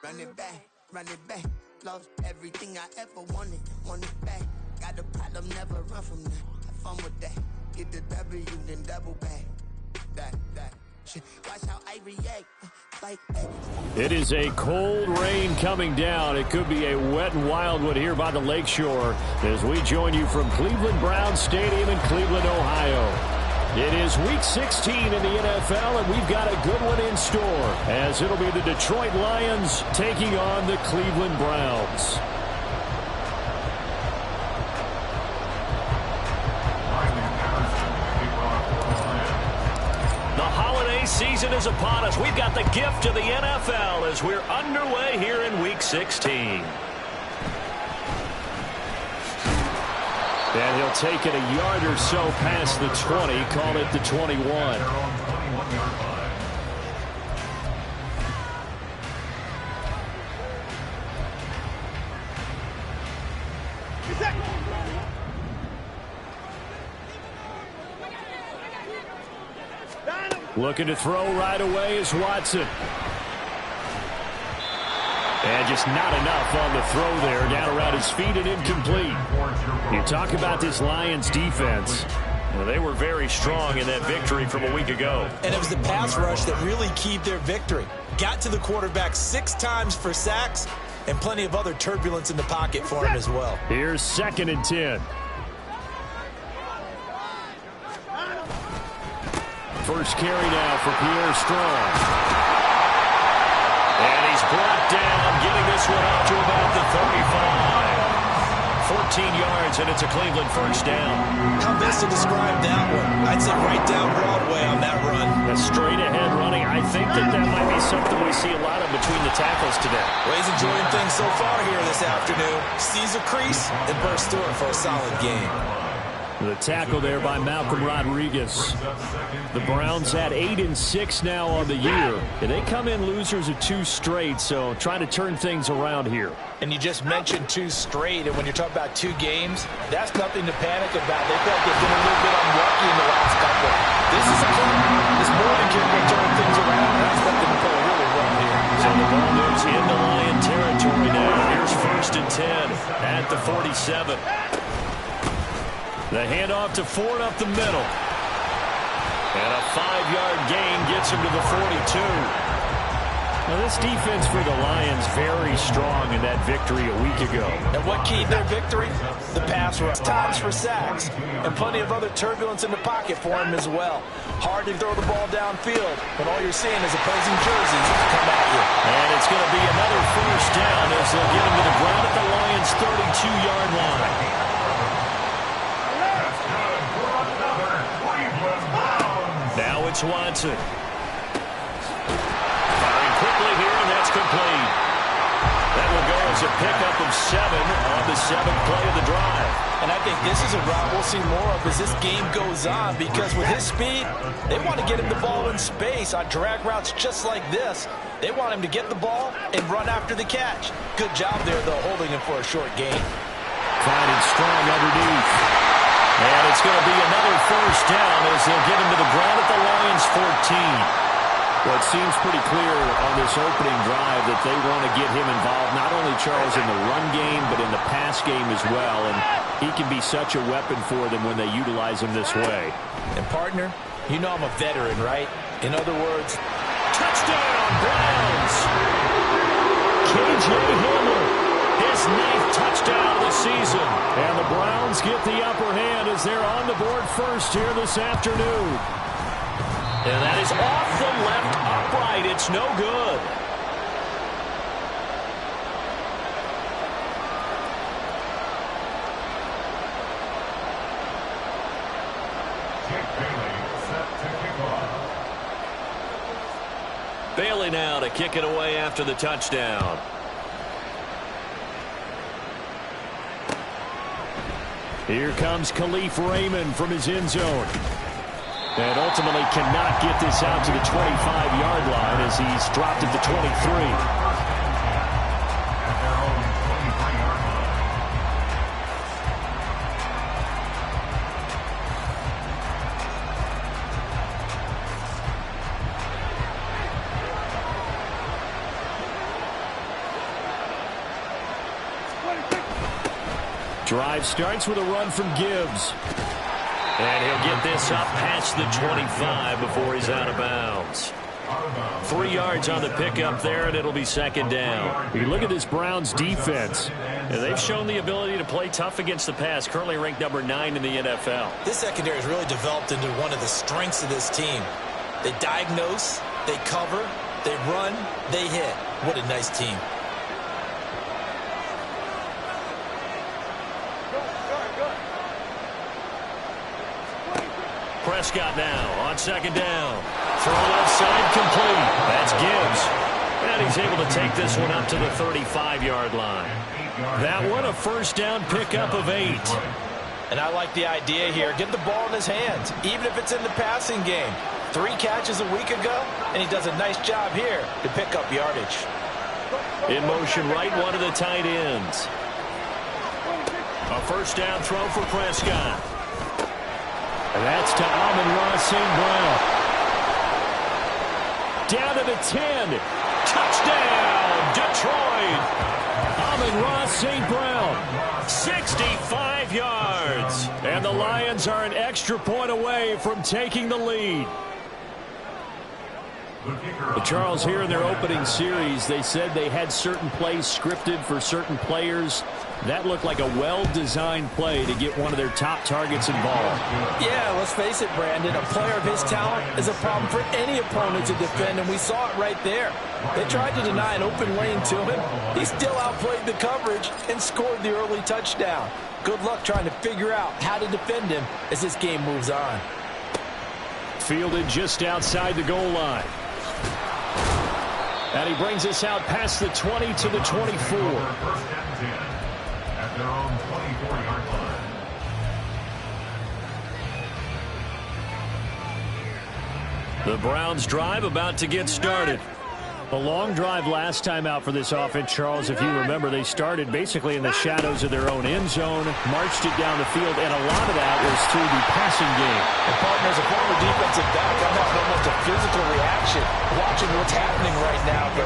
run it back. Lost everything I ever wanted it back. Got a problem, never run from that. Have fun with that. Get the W, then double back. That. Watch how I react. It is a cold rain coming down. It could be a wet and wild one here by the lakeshore as we join you from Cleveland Browns Stadium in Cleveland, Ohio. It is Week 16 in the NFL, and we've got a good one in store as it'll be the Detroit Lions taking on the Cleveland Browns. The holiday season is upon us. We've got the gift of the NFL as we're underway here in Week 16. And he'll take it a yard or so past the 20, call it the 21. Looking to throw right away is Watson. And just not enough on the throw there. Down around his feet and incomplete. You talk about this Lions defense. Well, they were very strong in that victory from a week ago. And it was the pass rush that really keyed their victory. Got to the quarterback 6 times for sacks and plenty of other turbulence in the pocket for him as well. Here's 2nd and 10. First carry now for Pierre Strong. And he's brought down, getting this one up to about the 35. 14 yards, and it's a Cleveland first down. How best to describe that one? I'd say right down Broadway on that run. A straight-ahead running. I think that might be something we see a lot of between the tackles today. Well, he's enjoying things so far here this afternoon. Sees a crease and bursts through it for a solid game. The tackle there by Malcolm Rodriguez. The Browns at 8-6 now on the year. And they come in losers of 2 straight, so trying to turn things around here. And you just mentioned 2 straight, and when you're talking about 2 games, that's nothing to panic about. They felt like they've been a little bit unlucky in the last couple. This is a club. This morning can turn things around, and that's something to play really well here. So the ball moves into Lion territory now. Here's 1st and 10 at the 47. The handoff to Ford up the middle. And a 5-yard gain gets him to the 42. Now this defense for the Lions very strong in that victory a week ago. And what keyed their victory? The pass rush. Times for sacks. And plenty of other turbulence in the pocket for him as well. Hard to throw the ball downfield when all you're seeing is opposing jerseys come at you. And it's going to be another first down as they'll get him to the ground at the Lions' 32-yard line. Now it's Watson. Firing quickly here, and that's complete. That will go as a pickup of 7 on the 7th play of the drive. And I think this is a route we'll see more of as this game goes on, because with his speed, they want to get him the ball in space on drag routes just like this. They want him to get the ball and run after the catch. Good job there, though, holding him for a short gain. Finding Strong underneath. And it's going to be another first down as they'll get him to the ground at the Lions' 14. Well, it seems pretty clear on this opening drive that they want to get him involved, not only, Charles, in the run game, but in the pass game as well. And he can be such a weapon for them when they utilize him this way. And, partner, you know I'm a veteran, right? In other words, touchdown, Browns! K.J. Hamler, his 9th touchdown of the season. And the Browns get the upper hand as they're on the board first here this afternoon. And that is off the left upright. It's no good. Bailey now to kick it away after the touchdown. Here comes Khalif Raymond from his end zone. And ultimately cannot get this out to the 25-yard line as he's dropped at the 23. Drive starts with a run from Gibbs. And he'll get this up past the 25 before he's out of bounds. 3 yards on the pickup there, and it'll be second down. You look at this Browns defense. They've shown the ability to play tough against the pass, currently ranked number 9 in the NFL. This secondary has really developed into one of the strengths of this team. They diagnose, they cover, they run, they hit. What a nice team. Prescott now on second down. Throw left side complete. That's Gibbs. And he's able to take this one up to the 35-yard line. That one a first down pickup of 8. And I like the idea here. Get the ball in his hands, even if it's in the passing game. 3 catches a week ago, and he does a nice job here to pick up yardage. In motion right, one of the tight ends. A first down throw for Prescott. And that's to Amon-Ra St. Brown. Down to the 10. Touchdown, Detroit. Amon-Ra St. Brown. 65 yards. And the Lions are an extra point away from taking the lead. Charles, here in their opening series, they said they had certain plays scripted for certain players. That looked like a well-designed play to get one of their top targets involved. Yeah, let's face it, Brandon. A player of his talent is a problem for any opponent to defend, and we saw it right there. They tried to deny an open lane to him. He still outplayed the coverage and scored the early touchdown. Good luck trying to figure out how to defend him as this game moves on. Fielded just outside the goal line. And he brings us out past the 20 to the 24. At their own 24-yard line. The Browns drive about to get started. A long drive last time out for this offense, Charles. If you remember, they started basically in the shadows of their own end zone, marched it down the field, and a lot of that was through the passing game. And partners, a former defensive back, I'm having almost a physical reaction watching what's happening right now. But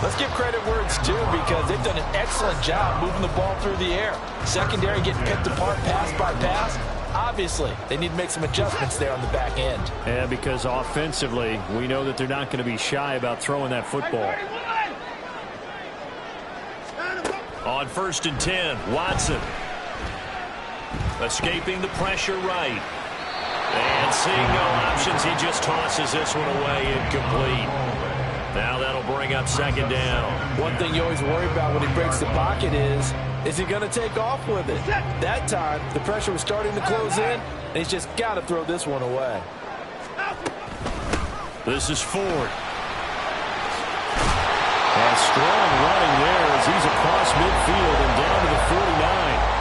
let's give credit where it's due, because they've done an excellent job moving the ball through the air. Secondary getting picked apart pass by pass. Obviously, they need to make some adjustments there on the back end. Yeah, because offensively, we know that they're not going to be shy about throwing that football. On 1st and 10, Watson. Escaping the pressure right. And seeing no options, he just tosses this one away, incomplete. Now that'll bring up second down. One thing you always worry about when he breaks the pocket is he going to take off with it? That time, the pressure was starting to close in, and he's just got to throw this one away. This is Ford. And strong running there as he's across midfield and down to the 49.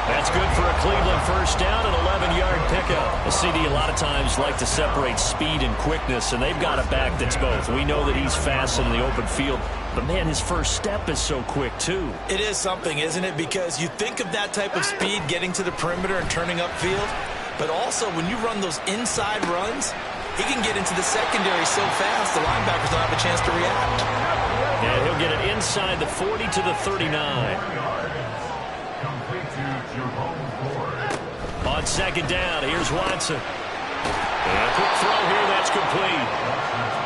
That's good for a Cleveland first down, an 11-yard pickup. The CD a lot of times like to separate speed and quickness, and they've got a back that's both. We know that he's fast in the open field, but, man, his first step is so quick, too. It is something, isn't it? Because you think of that type of speed getting to the perimeter and turning upfield, but also when you run those inside runs, he can get into the secondary so fast the linebackers don't have a chance to react. And he'll get it inside the 40 to the 39. On second down, here's Watson. And a quick throw here, that's complete.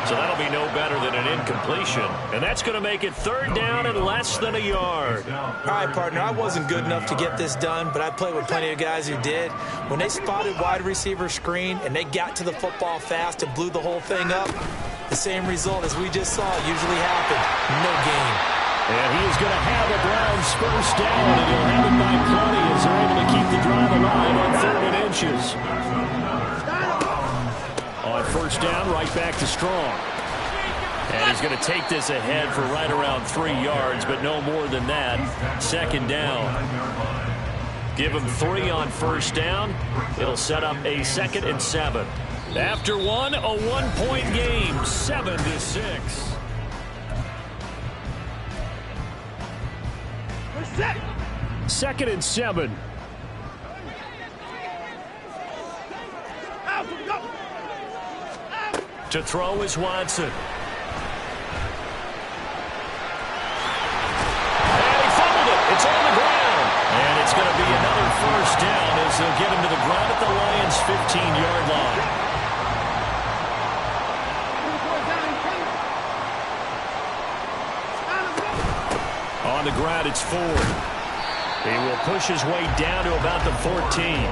So that'll be no better than an incompletion. And that's going to make it 3rd down and less than a yard. All right, partner, I wasn't good enough to get this done, but I played with plenty of guys who did. When they spotted wide receiver screen and they got to the football fast and blew the whole thing up, the same result as we just saw usually happened. No gain. And he is going to have a Browns first down, and he'll have it by plenty as they're able to keep the drive alive on 3rd and inches. On 1st down, right back to Strong. And he's going to take this ahead for right around 3 yards, but no more than that. 2nd down. Give him 3 on 1st down. It'll set up a 2nd and 7. After one, a 1-point game, 7-6. Second and 7. To throw is Watson. And he fumbled it. It's on the ground. And it's going to be on the ground. It's Ford. He will push his way down to about the 14.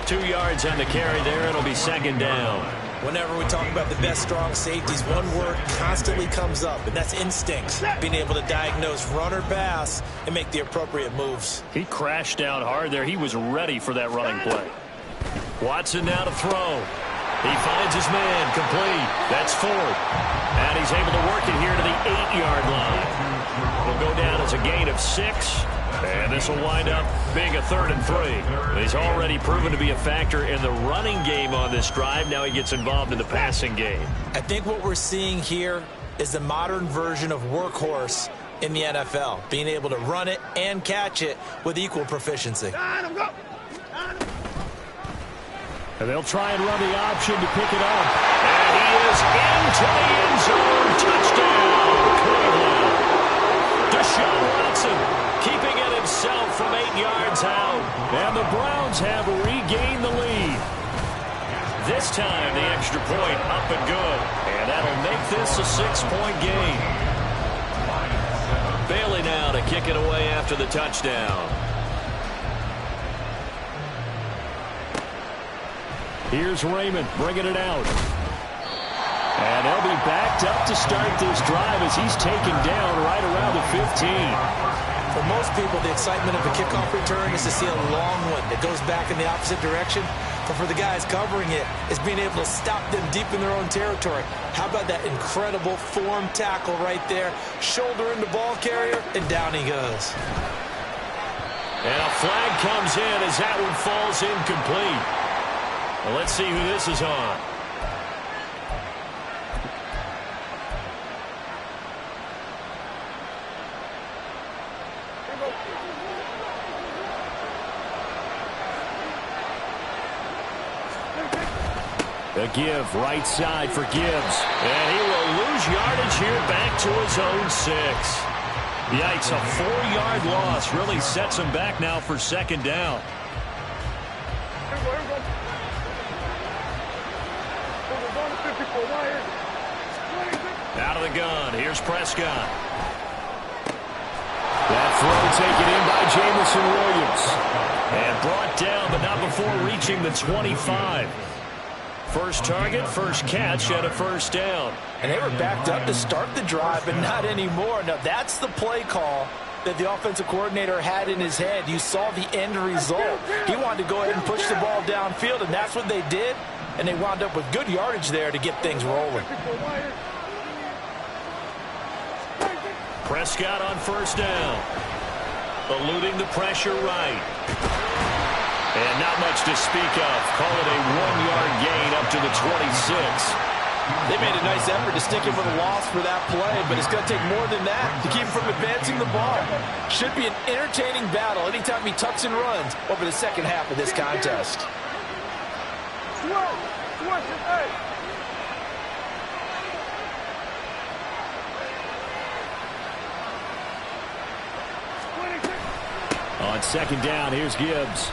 2 yards on the carry there. It'll be second down. Whenever we talk about the best strong safeties, one word constantly comes up, and that's instincts. Being able to diagnose run or pass and make the appropriate moves. He crashed down hard there. He was ready for that running play. Watson now to throw. He finds his man, complete. That's Ford. And he's able to work it here to the 8-yard line. It'll go down as a gain of 6. And this will wind up being a 3rd and 3. He's already proven to be a factor in the running game on this drive. Now he gets involved in the passing game. I think what we're seeing here is the modern version of workhorse in the NFL. Being able to run it and catch it with equal proficiency. And they'll try and run the option to pick it up. And he is into the end zone. Touchdown, Cleveland. Deshaun Watson keeping it himself from 8 yards out. And the Browns have regained the lead. This time, the extra point up and good. And that'll make this a 6-point game. Bailey now to kick it away after the touchdown. Here's Raymond bringing it out. And they'll be backed up to start this drive as he's taken down right around the 15. For most people, the excitement of a kickoff return is to see a long one that goes back in the opposite direction. But for the guys covering it, it's being able to stop them deep in their own territory. How about that incredible form tackle right there? Shoulder in the ball carrier, and down he goes. And a flag comes in as that one falls incomplete. Well, let's see who this is on. The give, right side for Gibbs. And he will lose yardage here back to his own 6. Yikes, a 4-yard loss really sets him back now for second down. Out of the gun, here's Prescott. That throw taken in by Jamison Williams. And brought down, but not before reaching the 25. First target, first catch, and a first down. And they were backed up to start the drive, but not anymore. Now, that's the play call that the offensive coordinator had in his head. You saw the end result. He wanted to go ahead and push the ball downfield, and that's what they did. And they wound up with good yardage there to get things rolling. Prescott on first down. Eluding the pressure right. And not much to speak of. Call it a 1-yard gain up to the 26. They made a nice effort to stick him with a loss for that play, but it's going to take more than that to keep him from advancing the ball. Should be an entertaining battle anytime he tucks and runs over the second half of this contest. On second down, here's Gibbs.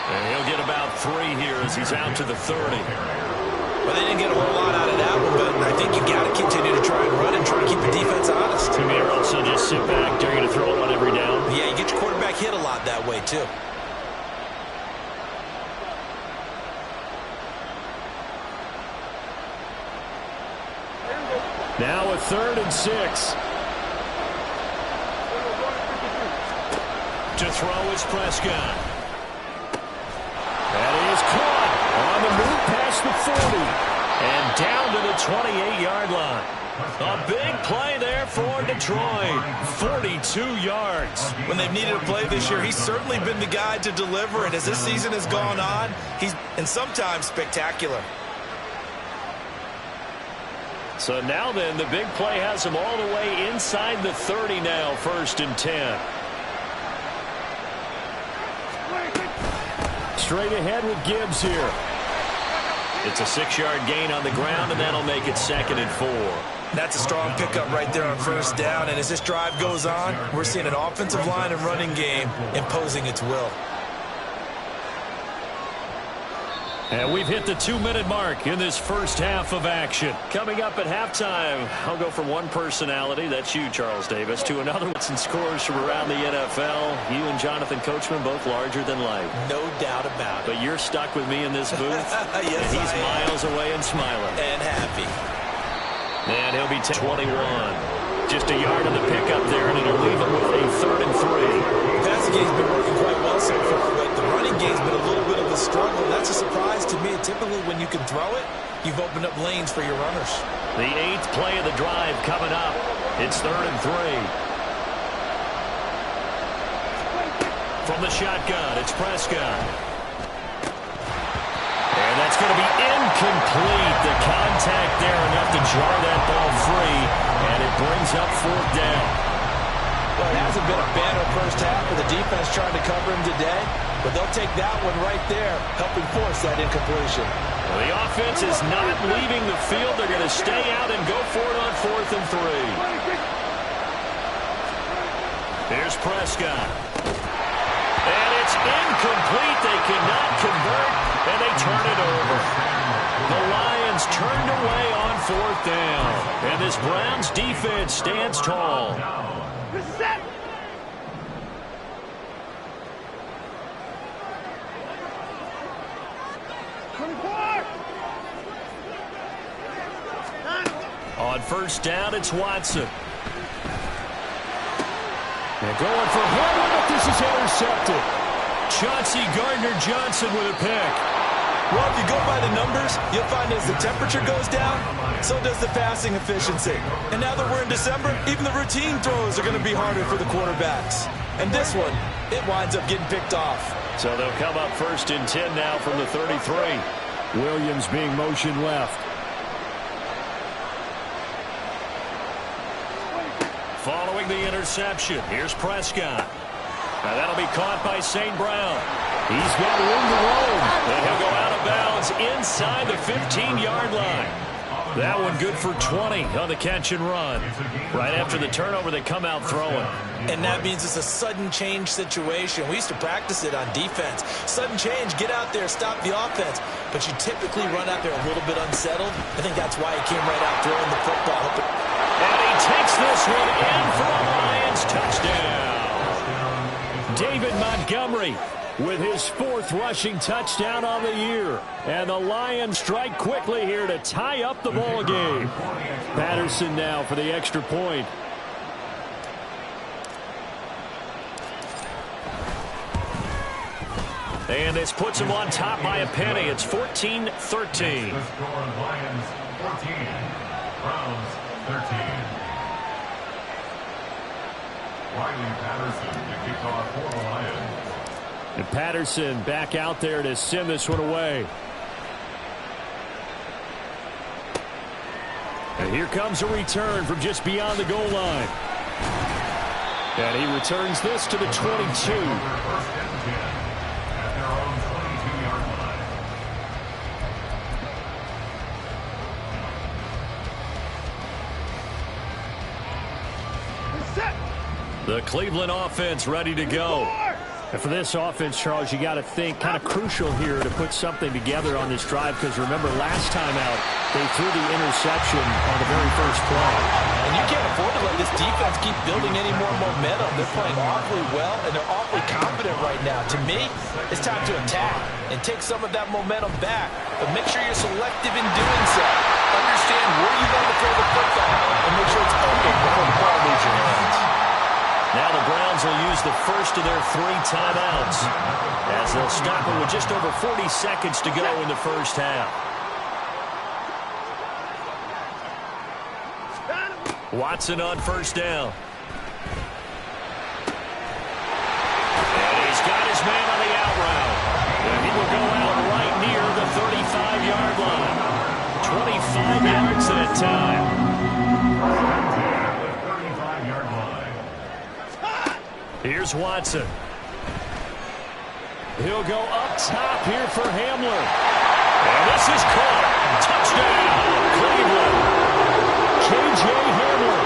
And he'll get about 3 here as he's out to the 30. Well, they didn't get a whole lot out of that one, but I think you got to continue to try and run and try to keep the defense honest. Or else he'll just sit back. They're going to throw it on every down. Yeah, you get your quarterback hit a lot that way, too. Now a 3rd and 6. To throw is Prescott. That is caught on the move past the 40. And down to the 28-yard line. A big play there for Detroit. 42 yards. When they've needed a play this year, he's certainly been the guy to deliver. And as this season has gone on, he's been sometimes spectacular. So now then, the big play has him all the way inside the 30 now, 1st and 10. Straight ahead with Gibbs here. It's a 6-yard gain on the ground, and that'll make it 2nd and 4. That's a strong pickup right there on first down. And as this drive goes on, we're seeing an offensive line and running game imposing its will. And we've hit the 2-minute mark in this first half of action. Coming up at halftime, I'll go from one personality, that's you, Charles Davis, to another. And scores from around the NFL. You and Jonathan Coachman both larger than life. No doubt about it. But you're stuck with me in this booth. Yes, and he's miles away and smiling. And happy. And he'll be 21. Just a yard on the pickup there, and it'll leave him with a 3rd and 3. The passing game's been working quite well so far, but the running game's been a little bit of a struggle. That's a surprise to me. Typically, when you can throw it, you've opened up lanes for your runners. The 8th play of the drive coming up. It's 3rd and 3. From the shotgun, it's Prescott. And that's going to be incomplete. The contact there enough to jar that ball free, and it brings up 4th down. Well, it hasn't been a banner first half for the defense trying to cover him today, but they'll take that one right there, helping force that incompletion. Well, the offense is not leaving the field. They're going to stay out and go for it on 4th and 3. Here's Prescott. And it's incomplete. They cannot convert, and they turn it over. The Lions turned away on 4th down, and this Browns defense stands tall. On 1st down, it's Watson. And going for Hamlin, but this is intercepted. Chauncey Gardner-Johnson with a pick. Well, if you go by the numbers, you'll find as the temperature goes down, so does the passing efficiency. And now that we're in December, even the routine throws are going to be harder for the quarterbacks. And this one, it winds up getting picked off. So they'll come up 1st and 10 now from the 33. Williams being motioned left. Following the interception, here's Prescott. Now that'll be caught by St. Brown. He's got room to roam, and he'll go out of bounds inside the 15-yard line. That one good for 20 on the catch and run. Right after the turnover, they come out throwing. And that means it's a sudden change situation. We used to practice it on defense. Sudden change, get out there, stop the offense. But you typically run out there a little bit unsettled. I think that's why he came right out throwing the football. And he takes this one in for a Lions touchdown. David Montgomery with his 4th rushing touchdown on the year. And the Lions strike quickly here to tie up the ball game. Patterson now for the extra point. And this puts him on top by a penny. It's 14-13. Lions 14, Browns 13. Riley Patterson, the kickoff for the Lions. And Patterson back out there to send this one away. And here comes a return from just beyond the goal line. And he returns this to the 22. First and 10 at their own 22-yard line. The Cleveland offense ready to go. And for this offense, Charles, you got to think kind of crucial here to put something together on this drive, because remember last time out they threw the interception on the very first play. And you can't afford to let this defense keep building any more momentum. They're playing awfully well, and they're awfully confident right now. To me, it's time to attack and take some of that momentum back. But make sure you're selective in doing so. Understand where you want to throw the football and make sure it's open before the ball leaves your hands. Now the Browns will use the first of their 3 timeouts as they'll stop it with just over 40 seconds to go in the first half. Watson on 1st down. And he's got his man on the out route. And he will go out right near the 35-yard line. 25 yards that time. Here's Watson. He'll go up top here for Hamler. And this is caught. Touchdown, Cleveland. J.J. Hamler.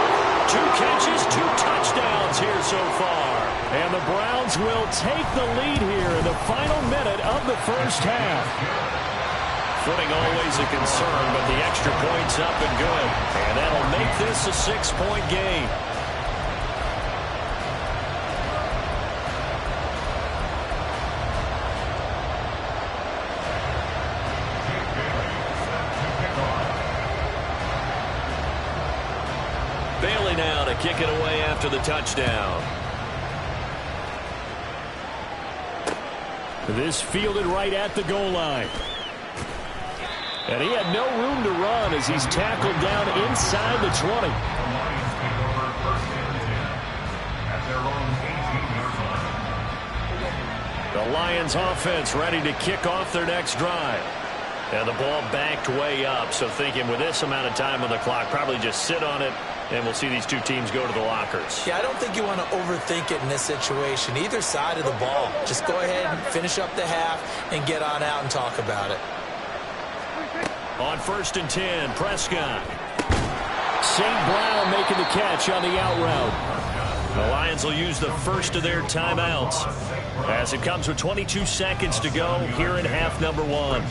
2 catches, 2 touchdowns here so far. And the Browns will take the lead here in the final minute of the first half. Footing always a concern, but the extra point's up and good. And that'll make this a 6-point game. Bailey now to kick it away after the touchdown. This fielded right at the goal line. And he had no room to run as he's tackled down inside the 20. The Lions offense ready to kick off their next drive. And the ball backed way up, so thinking with this amount of time on the clock, probably just sit on it, and we'll see these two teams go to the lockers. Yeah, I don't think you want to overthink it in this situation. Either side of the ball. Just go ahead and finish up the half and get on out and talk about it. On 1st and 10, Prescott. St. Brown making the catch on the out route. The Lions will use the first of their timeouts as it comes with 22 seconds to go here in half number 1.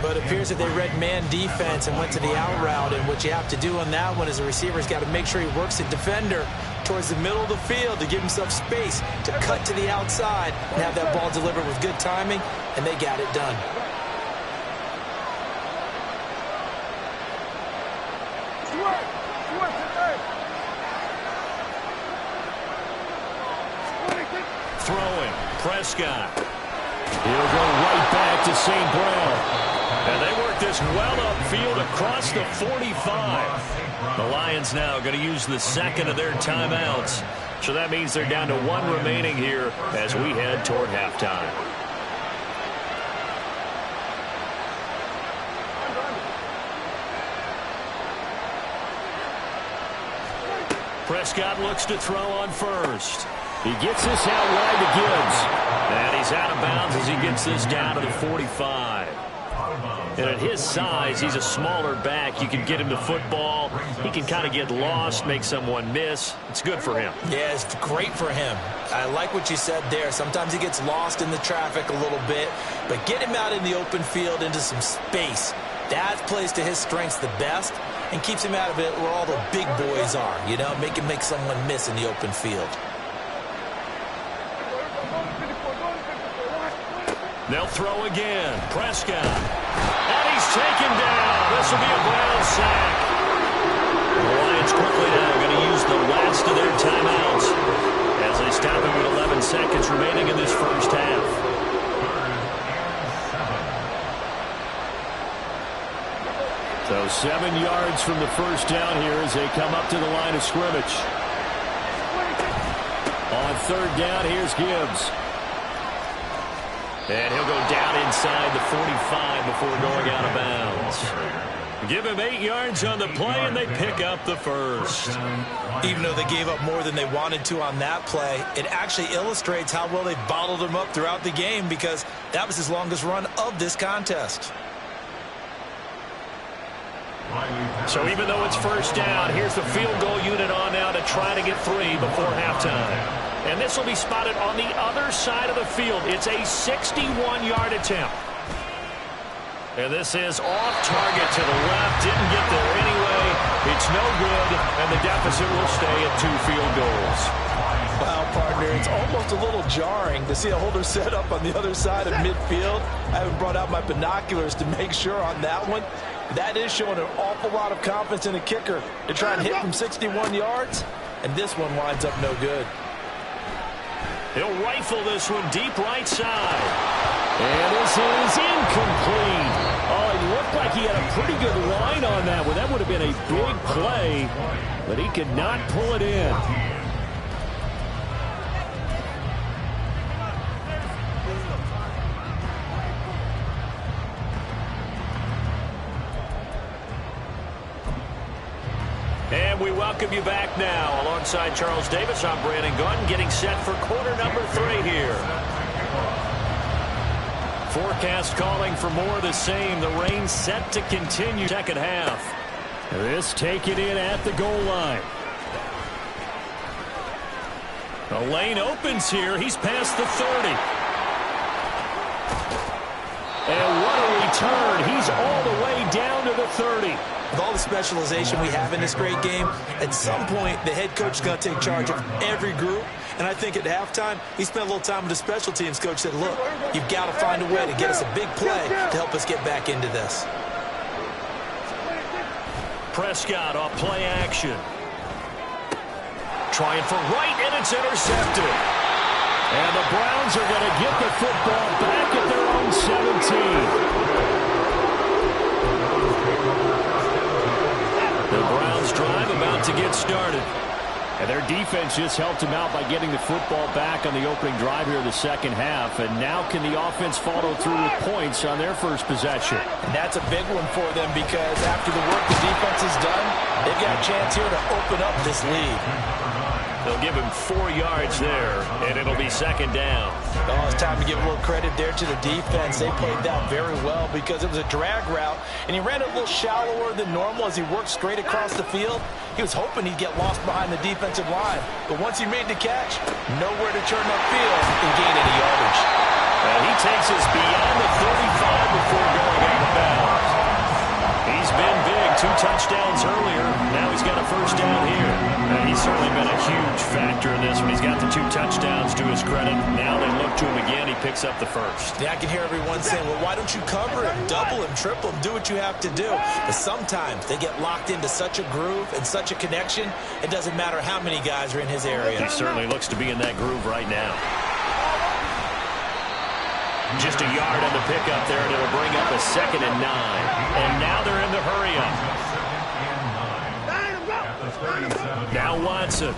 But it appears that they read man defense and went to the out route, and what you have to do on that one is a receiver's got to make sure he works the defender towards the middle of the field to give himself space to cut to the outside and have that ball delivered with good timing, and they got it done. Throwing, Prescott. He'll go right back to St. Brown. And they work this well upfield across the 45. The Lions now going to use the second of their timeouts. So that means they're down to 1 remaining here as we head toward halftime. Prescott looks to throw on first. He gets this out wide to Gibbs. And he's out of bounds as he gets this down to the 45. And at his size, he's a smaller back. You can get him the football. He can kind of get lost, make someone miss. It's good for him. Yeah, it's great for him. I like what you said there. Sometimes he gets lost in the traffic a little bit, but get him out in the open field into some space. That plays to his strengths the best and keeps him out of it where all the big boys are, you know, make him make someone miss in the open field. They'll throw again. Prescott. And he's taken down. This will be a Brown sack. The Lions quickly now going to use the last of their timeouts as they stop him with 11 seconds remaining in this first half. So 7 yards from the first down here as they come up to the line of scrimmage. On 3rd down, here's Gibbs. And he'll go down inside the 45 before going out of bounds. Give him 8 yards on the play, and they pick up the first. Even though they gave up more than they wanted to on that play, it actually illustrates how well they bottled him up throughout the game because that was his longest run of this contest. So even though it's first down, here's the field goal unit on now to try to get 3 before halftime. And this will be spotted on the other side of the field. It's a 61-yard attempt. And this is off target to the left. Didn't get there anyway. It's no good, and the deficit will stay at 2 field goals. Wow, partner, it's almost a little jarring to see a holder set up on the other side of midfield. I haven't brought out my binoculars to make sure on that one. That is showing an awful lot of confidence in a kicker to try and hit from 61 yards, and this one winds up no good. He'll rifle this one deep right side. And this is incomplete. Oh, it looked like he had a pretty good line on that one. That would have been a big play, but he could not pull it in. And we welcome you back now. Alongside Charles Davis, I'm Brandon Gunn, getting set for quarter number 3 here. Forecast calling for more of the same. The rain set to continue second half. This taken in at the goal line. The lane opens here. He's past the 30. And what a return. He's all the way down to the 30. With all the specialization we have in this great game, at some point, the head coach is going to take charge of every group. And I think at halftime, he spent a little time with the special teams coach, said, look, you've got to find a way to get us a big play to help us get back into this. Prescott off play action. Trying for right, and it's intercepted. And the Browns are going to get the football back at their own 17. The Browns drive about to get started. And their defense just helped them out by getting the football back on the opening drive here in the second half. And now can the offense follow through with points on their first possession? And that's a big one for them because after the work the defense has done, they've got a chance here to open up this lead. They'll give him 4 yards there, and it'll be second down. Oh, it's time to give a little credit there to the defense. They played that very well because it was a drag route, and he ran a little shallower than normal as he worked straight across the field. He was hoping he'd get lost behind the defensive line, but once he made the catch, nowhere to turn upfield and gain any yardage. And he takes us beyond the 35 before going out of bounds. He's been big, 2 touchdowns earlier. Now he's got a first down here. And he's certainly been a huge factor in this one. He's got the 2 touchdowns to his credit. Now they look to him again. He picks up the first. Yeah, I can hear everyone saying, well, why don't you cover him, double him, triple him, do what you have to do. But sometimes they get locked into such a groove and such a connection, it doesn't matter how many guys are in his area. He certainly looks to be in that groove right now. Just a yard on the pickup there, and it'll bring up a 2nd and 9. And now they're in the hurry-up. Now Watson.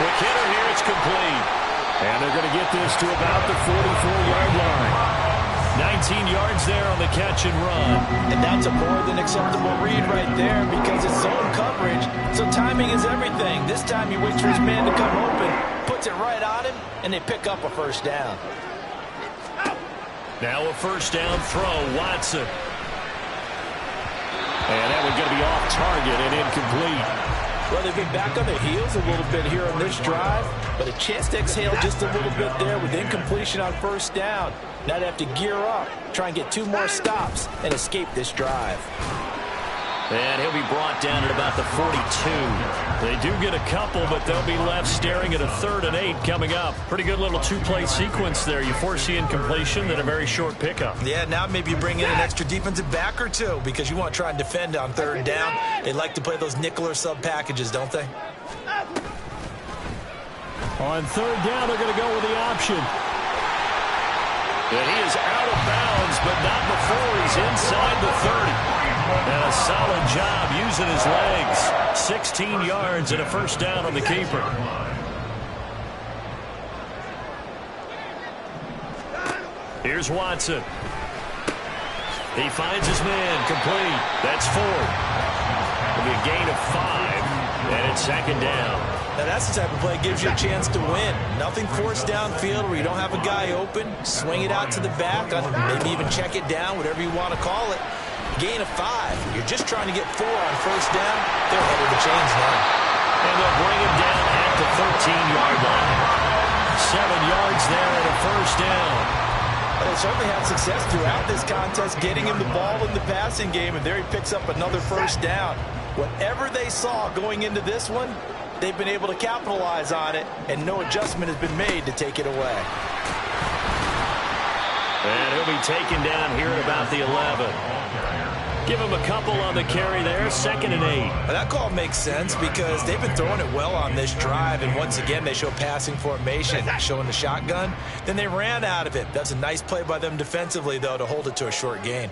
Quick hitter here, it's complete. And they're going to get this to about the 44-yard line. 19 yards there on the catch and run. And that's a more than acceptable read right there because it's zone coverage, so timing is everything. This time he waits for his man to come open, puts it right on him, and they pick up a first down. Now a first down throw, Watson. And that one's going to be off target and incomplete. Well, they've been back on their heels a little bit here on this drive, but a chance to exhale just a little bit there with incompletion on first down. Now they have to gear up, try and get 2 more stops, and escape this drive. And he'll be brought down at about the 42. They do get a couple, but they'll be left staring at a 3rd and 8 coming up. Pretty good little 2-play sequence there. You force the incompletion, then a very short pickup. Yeah, now maybe you bring in an extra defensive back or 2 because you want to try and defend on 3rd down. They like to play those nickel or sub packages, don't they? On 3rd down, they're going to go with the option. And he is out of bounds, but not before he's inside the 30. And a solid job using his legs. 16 yards and a first down on the keeper. Here's Watson. He finds his man, complete. That's 4. It'll be a gain of 5, and it's 2nd down. Now that's the type of play that gives you a chance to win. Nothing forced downfield where you don't have a guy open. Swing it out to the back, maybe even check it down, whatever you want to call it. Gain of 5. You're just trying to get 4 on first down. They're headed to change now. And they'll bring him down at the 13-yard line. 7 yards there and a first down. Well, they certainly had success throughout this contest, getting him the ball in the passing game, and there he picks up another first down. Whatever they saw going into this one, they've been able to capitalize on it, and no adjustment has been made to take it away. And he'll be taken down here at about the 11. Give him a couple on the carry there, 2nd and 8. Well, that call makes sense because they've been throwing it well on this drive, and once again they show passing formation, showing the shotgun. Then they ran out of it. That's a nice play by them defensively, though, to hold it to a short gain.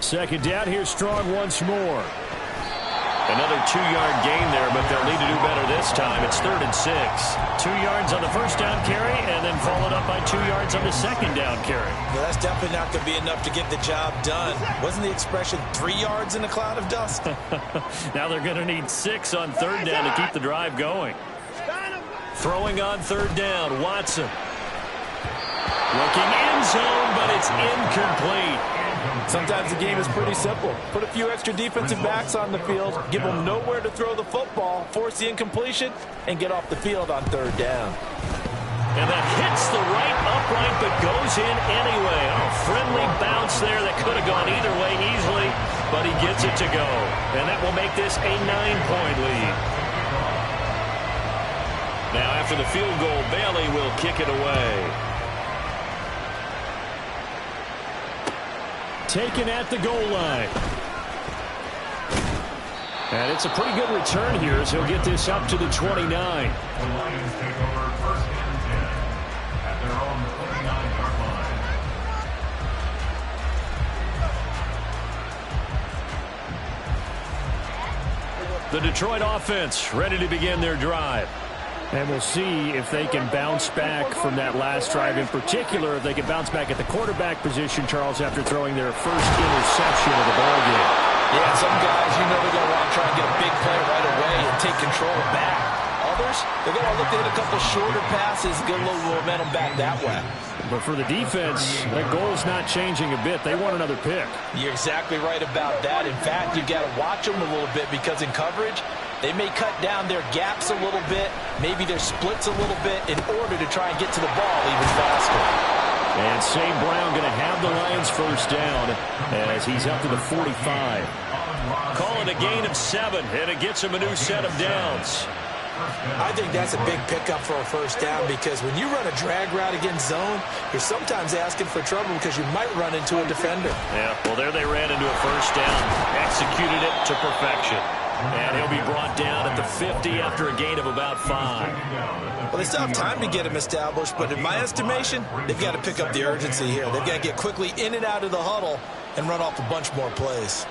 2nd down, here's Strong once more. Another 2-yard gain there, but they'll need to do better this time. It's 3rd and 6. 2 yards on the first down carry, and then followed up by 2 yards on the second down carry. Well, that's definitely not going to be enough to get the job done. Wasn't the expression 3 yards in a cloud of dust? Now they're going to need 6 on 3rd down to keep the drive going. Throwing on 3rd down, Watson. Looking end zone, but it's incomplete. Sometimes the game is pretty simple. Put a few extra defensive backs on the field, give them nowhere to throw the football, force the incompletion, and get off the field on 3rd down. And that hits the right upright but goes in anyway. Oh, friendly bounce there that could have gone either way easily, but he gets it to go. And that will make this a 9-point lead. Now after the field goal, Bailey will kick it away. Taken at the goal line. And it's a pretty good return here as he'll get this up to the 29. The Lions take over first and 10 at their own 29-yard line. The Detroit offense ready to begin their drive. And we'll see if they can bounce back from that last drive. In particular, if they can bounce back at the quarterback position, Charles, after throwing their first interception of the ballgame. Yeah, some guys, you know they're going to want to try and get a big play right away and take control back. Others, they're going to look to hit a couple shorter passes, get a little momentum back that way. But for the defense, that goal's not changing a bit. They want another pick. You're exactly right about that. In fact, you've got to watch them a little bit because in coverage, they may cut down their gaps a little bit, maybe their splits a little bit in order to try and get to the ball even faster. And St. Brown going to have the Lions first down as he's up to the 45. Call it a gain of 7, and it gets him a new set of downs. I think that's a big pickup for a first down because when you run a drag route against zone, you're sometimes asking for trouble because you might run into a defender. Yeah, well, there they ran into a first down, executed it to perfection. And he'll be brought down at the 50 after a gain of about 5. Well, they still have time to get him established, but in my estimation, they've got to pick up the urgency here. They've got to get quickly in and out of the huddle and run off a bunch more plays.